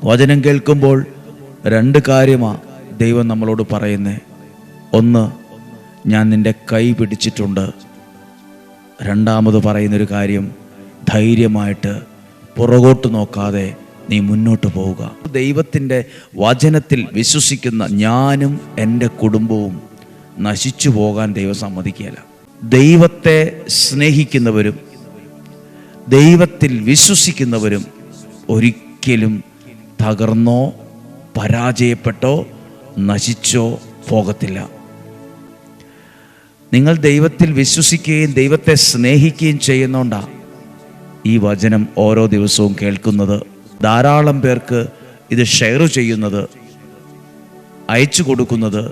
വചനം കേൾക്കുമ്പോൾ രണ്ട് കാര്യമാണ് ദൈവം നമ്മളോട് പറയുന്നത്. ഒന്ന്, ഞാൻ നിൻ്റെ കൈ പിടിച്ചിട്ടുണ്ട്. രണ്ടാമത് പറയുന്നൊരു കാര്യം, ധൈര്യമായിട്ട് പുറകോട്ട് നോക്കാതെ നീ മുന്നോട്ട് പോവുക. ദൈവത്തിൻ്റെ വചനത്തിൽ വിശ്വസിക്കുന്ന ഞാനും എൻ്റെ കുടുംബവും നശിച്ചു പോകാൻ ദൈവം സമ്മതിക്കുകയില്ല. ദൈവത്തെ സ്നേഹിക്കുന്നവരും ദൈവത്തിൽ വിശ്വസിക്കുന്നവരും ഒരിക്കലും തകർന്നോ പരാജയപ്പെട്ടോ നശിച്ചോ പോകത്തില്ല. നിങ്ങൾ ദൈവത്തിൽ വിശ്വസിക്കുകയും ദൈവത്തെ സ്നേഹിക്കുകയും ചെയ്യുന്നതുകൊണ്ടാണ് ഈ വചനം ഓരോ ദിവസവും കേൾക്കുന്നത്, ധാരാളം പേർക്ക് ഇത് ഷെയർ ചെയ്യുന്നത്, അയച്ചു കൊടുക്കുന്നത്,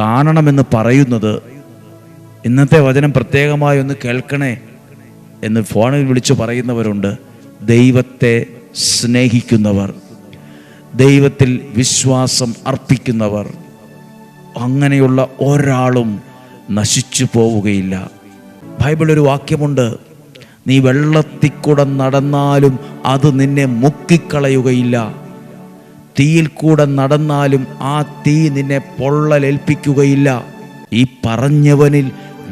കാണണമെന്ന് പറയുന്നത്. ഇന്നത്തെ വചനം പ്രത്യേകമായി ഒന്ന് കേൾക്കണേ എന്ന് ഫോണിൽ വിളിച്ചു പറയുന്നവരുണ്ട്. ദൈവത്തെ സ്നേഹിക്കുന്നവർ, ദൈവത്തിൽ വിശ്വാസം അർപ്പിക്കുന്നവർ, അങ്ങനെയുള്ള ഒരാളും നശിച്ചു പോവുകയില്ല. ബൈബിളൊരു വാക്യമുണ്ട്, നീ വെള്ളത്തിൽ കൂടെ നടന്നാലും അത് നിന്നെ മുക്കിക്കളയുകയില്ല, തീയിൽ കൂടെ നടന്നാലും ആ തീ നിന്നെ പൊള്ളലേൽപ്പിക്കുകയില്ല. ഈ പറഞ്ഞവനിൽ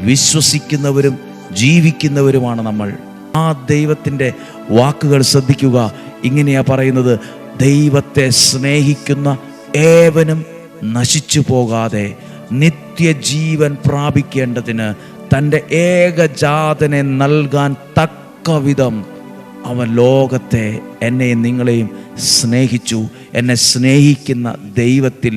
വിശ്വസിക്കുന്നവരും ജീവിക്കുന്നവരുമാണ് നമ്മൾ. ആ ദൈവത്തിൻ്റെ വാക്കുകൾ ശ്രദ്ധിക്കുക. ഇങ്ങനെയാ പറയുന്നത്, ദൈവത്തെ സ്നേഹിക്കുന്ന ഏവനും നശിച്ചു പോകാതെ നിത്യജീവൻ പ്രാപിക്കേണ്ടതിന് തൻ്റെ ഏകജാതനെ നൽകാൻ തക്കവിധം അവൻ ലോകത്തെ എന്നെയും നിങ്ങളെയും സ്നേഹിച്ചു. എന്നെ സ്നേഹിക്കുന്ന ദൈവത്തിൽ